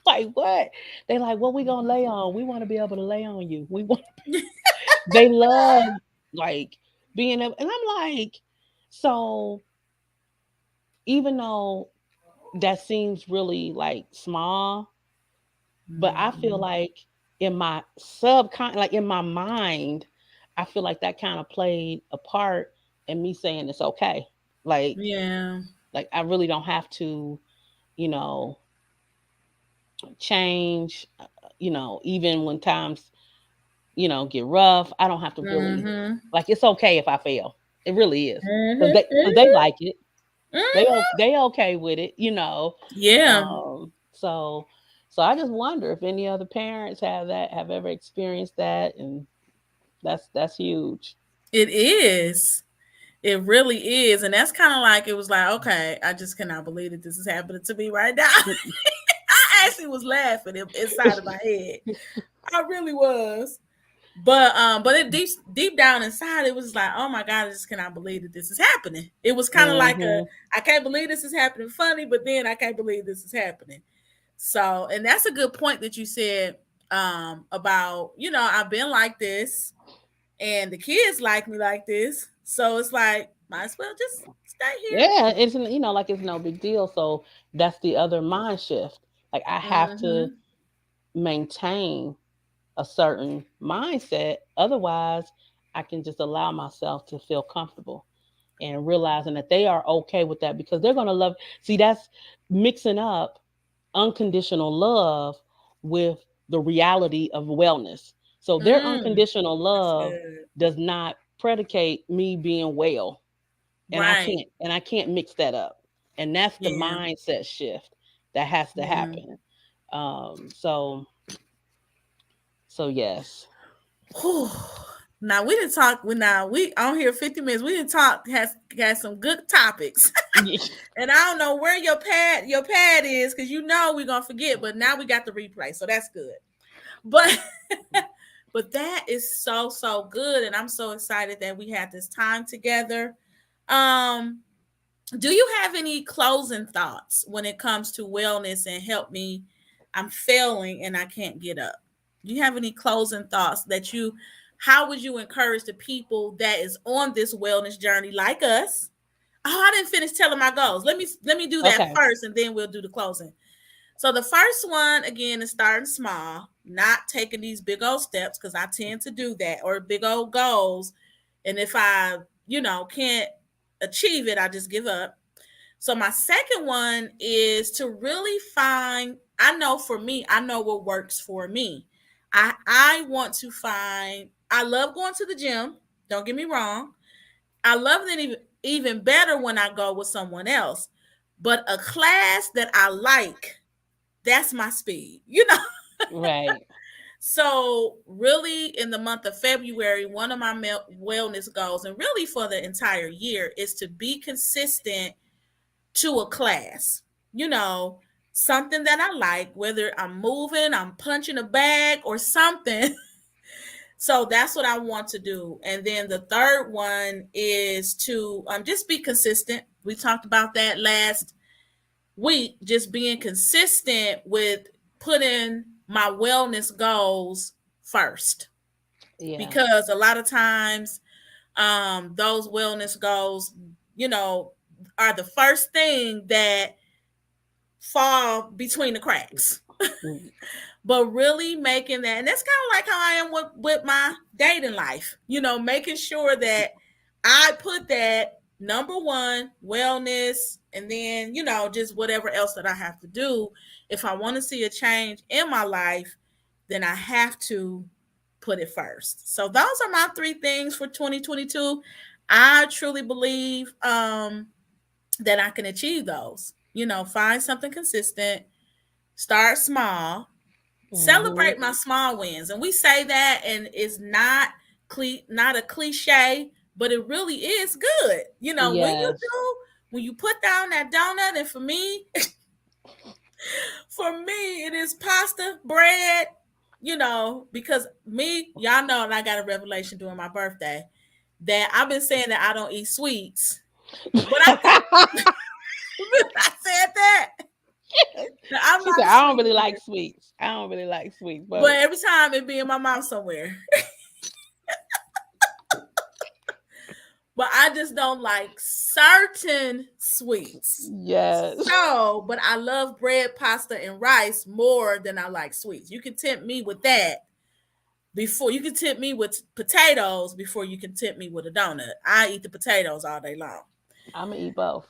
like what? They like, "What we gonna lay on? We want to be able to lay on you. We want." They love, like, being able, and I'm like, so even though that seems really like small, but I feel Mhm. like in my like in my mind, I feel like that kind of played a part in me saying it's okay. Like, Yeah. I really don't have to, you know, change, even when times, get rough. I don't have to really, Mm-hmm. like, it's okay if I fail. It really is. Cuz Mm-hmm. they like it. Mm-hmm. They okay with it. Yeah, So I just wonder if any other parents have ever experienced that, and that's huge. it is. It really is. And that's kind of like, it was like, okay, I just cannot believe that this is happening to me right now. I actually was laughing inside of my head. I really was. But it deep down inside, it was like, oh my god, I just cannot believe that this is happening. It was kind of like Hmm. I can't believe this is happening funny, but then I can't believe this is happening. So, and that's a good point that you said about, I've been like this and the kids like me like this. So it's like, might as well just stay here. Yeah, it's like it's no big deal. So that's the other mind shift. Like, I have to Mm-hmm. maintain a certain mindset. Otherwise, I can just allow myself to feel comfortable, and realizing that they are okay with that, because they're going to love. See, that's mixing up unconditional love with the reality of wellness. So their Mm, unconditional that's love good. does not predicate me being well, and I Right. can't and I can't mix that up. And that's the Yeah. mindset shift that has to Yeah. happen. So yes. Whew. Now we didn't talk. We on here 50 minutes. We didn't talk. Has some good topics. And I don't know where your pad is because we're gonna forget. But now we got the replay, so that's good. But but that is so good, and I'm so excited that we had this time together. Um, do you have any closing thoughts when it comes to wellness and help me? I'm failing and I can't get up. Do you have any closing thoughts that you? How would you encourage the people that is on this wellness journey like us? Oh, I didn't finish telling my goals. Let me do that Okay. first, and then we'll do the closing. So the first one again is starting small, not taking these big old steps because I tend to do that or big old goals. And if I, can't achieve it, I just give up. So my second one is to really find, I know for me, I know what works for me. I want to find, I love going to the gym. Don't get me wrong. I love it even better when I go with someone else. But a class that I like, that's my speed, Right. So, really, in the month of February, one of my wellness goals, and really for the entire year, is to be consistent to a class. You know, Something that I like, whether I'm moving, I'm punching a bag, or something. So that's what I want to do. And then the third one is to just be consistent. We talked about that last week, just being consistent with putting my wellness goals first. Yeah. Because a lot of times, those wellness goals, you know, are the first thing that fall between the cracks. Mm. But really making that, and that's kind of like how I am with my dating life, making sure that I put that number one, wellness, and then, just whatever else that I have to do. If I want to see a change in my life, then I have to put it first. So those are my three things for 2022. I truly believe that I can achieve those. Find something consistent, start small, Mhm. celebrate my small wins. And we say that, and it's not a cliche, but it really is good. Yes. When you put down that donut, and for me, it is pasta, bread. Because y'all know, and I got a revelation during my birthday that I've been saying that I don't eat sweets, but I said that. Now, I'm She said, not a I don't sweet really like eater, sweets. I don't really like sweets, but but every time it be in my mouth somewhere. But I just don't like certain sweets. yes. So, but I love bread, pasta, and rice more than I like sweets. You can tempt me with that before you can tempt me with potatoes before you can tempt me with a donut. I eat the potatoes all day long. I'm gonna eat both.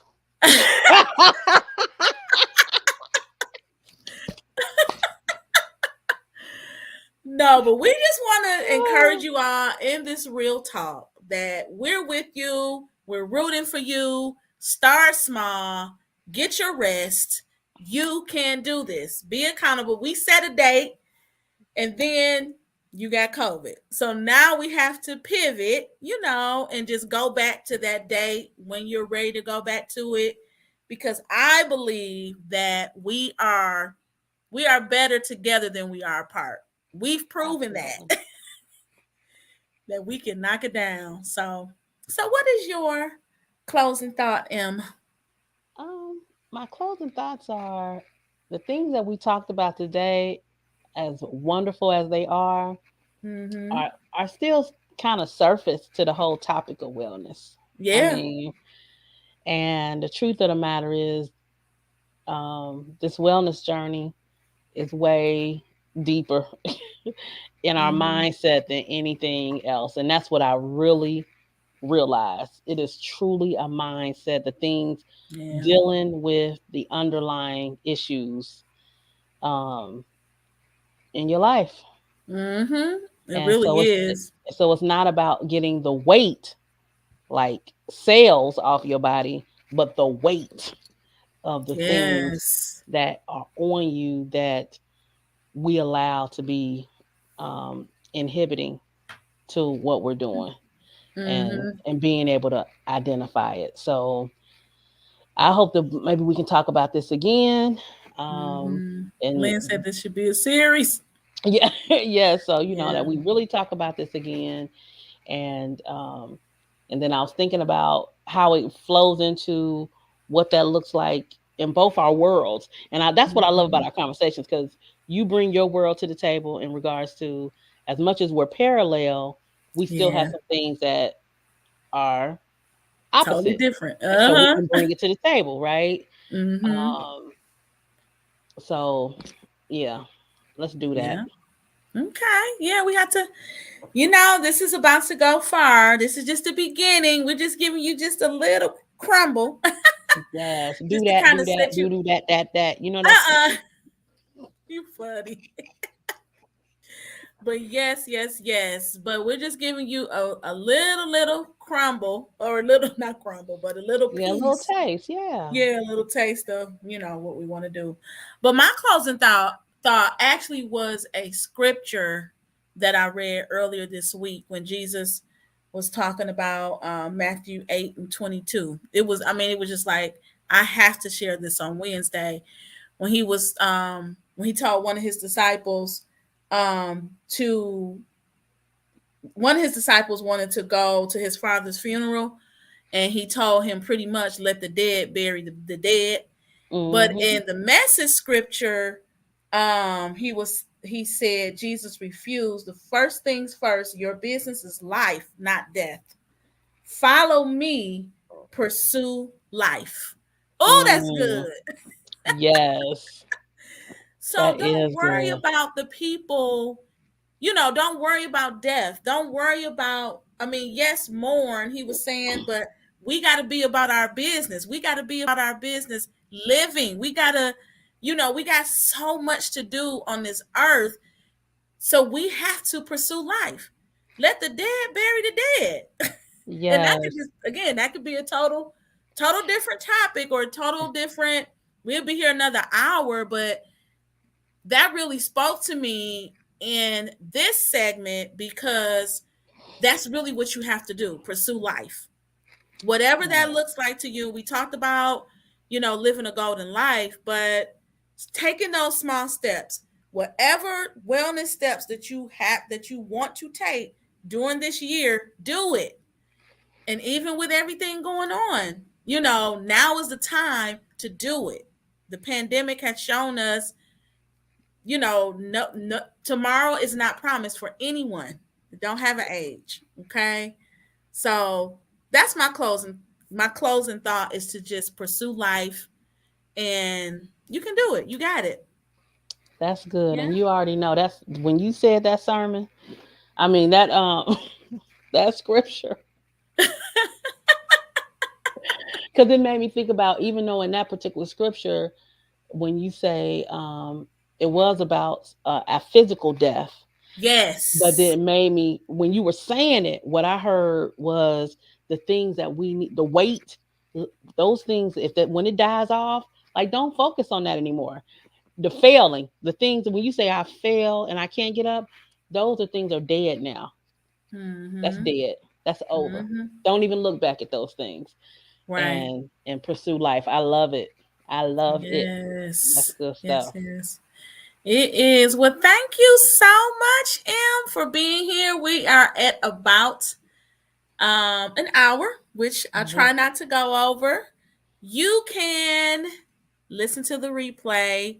No, but we just want to encourage you all in this real talk that we're with you. We're rooting for you. Start small. Get your rest. You can do this. Be accountable. We set a date, and then you got COVID. So now we have to pivot, and just go back to that date when you're ready to go back to it. Because I believe that we are better together than we are apart. We've proven Absolutely. that we can knock it down. So what is your closing thought, M? My closing thoughts are the things that we talked about today, as wonderful as they Mm-hmm. are still kind of surface to the whole topic of wellness. I Yeah. mean, and the truth of the matter is, this wellness journey is way deeper in our Mm-hmm. mindset than anything else. And that's what I really realized. It is truly a mindset, the things Yeah. dealing with the underlying issues um, in your life. Mm-hmm. It And really so is. it's not about getting the weight, like cells, off your body, but the weight of the things Yes. that are on you that we allow to be inhibiting to what we're doing, Mm-hmm. and being able to identify it. So I hope that maybe we can talk about this again. Mm-hmm. And Lynn said this should be a series. yeah, yeah. So Yeah. that we really talk about this again, and then I was thinking about how it flows into what that looks like in both our worlds, and that's what I love about Mm-hmm. our conversations, because you bring your world to the table in regards to, as much as we're parallel, we still have Yeah. some things that are Totally opposite, different. and so we Uh-huh. can bring it to the table, right? Mm-hmm. Um, so yeah, let's do that. Yeah. Okay. Yeah, we have to, this is about to go far. This is just the beginning. We're just giving you just a little crumble Yes, do just to that, kind do of that, set you. that. That's Uh-uh. You funny. But yes, yes, yes. But we're just giving you a little crumble, or a little, not crumble, but a little yeah, a little piece. taste. Yeah. Yeah, a little taste of, what we want to do. But my closing thought actually was a scripture that I read earlier this week when Jesus was talking about Matthew 8:22. It was just like, I have to share this on Wednesday, when he told to one of his disciples wanted to go to his father's funeral, and he told him pretty much, let the dead bury the dead. But Mm-hmm. in the message scripture, he said Jesus refused. The first things first, your business is life, not death. Follow me, pursue life. Oh, that's Mm, good. yes, So that don't is worry good. about the people, don't worry about death. Don't worry about, yes, mourn, he was saying, but we got to be about our business. We got to be about our business living. We got to, we got so much to do on this earth. So we have to pursue life. Let the dead bury the dead. And that could Yes, just, again, that could be a total different topic, or total different. We'll be here another hour, but that really spoke to me in this segment, because that's really what you have to do: pursue life, whatever that looks like to you. We talked about, living a golden life, but taking those small steps, whatever wellness steps that you have, that you want to take during this year, do it. And even with everything going on, now is the time to do it. The pandemic has shown us, no, tomorrow is not promised for anyone. Don't have an age. Okay. So that's my closing thought is to just pursue life, and you can do it. You got it. that's good. Yeah. And you already know, that's when you said that sermon. I mean that that scripture, because it made me think about, even though in that particular scripture, when you say it was about a physical death, but then Yes. it made me, when you were saying it, what I heard was the things that we need, the weight, those things, if that, when it dies off, like, don't focus on that anymore. The failing, the things, when you say I fail and I can't get up, those are things are dead now. That's Mm-hmm. dead. That's over. Mm-hmm. Don't even look back at those things, Right. and pursue life. I love it. I love it. That's Yes. good Yes. stuff. Yes. It is. Well, thank you so much, Em, for being here. We are at about an hour, which I Mhm. try not to go over. You can listen to the replay,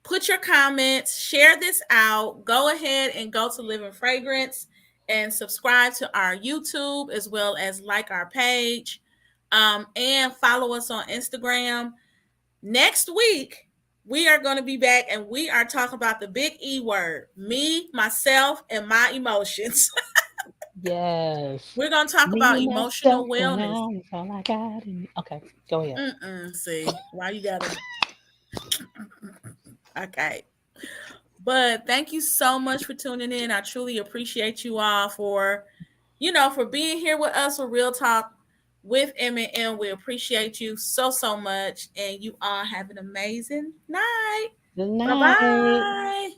put your comments, share this out. Go ahead and go to Living Fragrance and subscribe to our YouTube, as well as like our page, and follow us on Instagram. Next week, we are going to be back, and we are talking about the big E word: me, myself, and my emotions. Yes. We're going to talk about Me, myself, emotional and wellness. I is all I got. Okay, go ahead. See, why you gotta? Okay. But thank you so much for tuning in. I truly appreciate you all for, for being here with us for Real Talk with M&M. We appreciate you so, so much. And you all have an amazing night. Good Bye night. bye.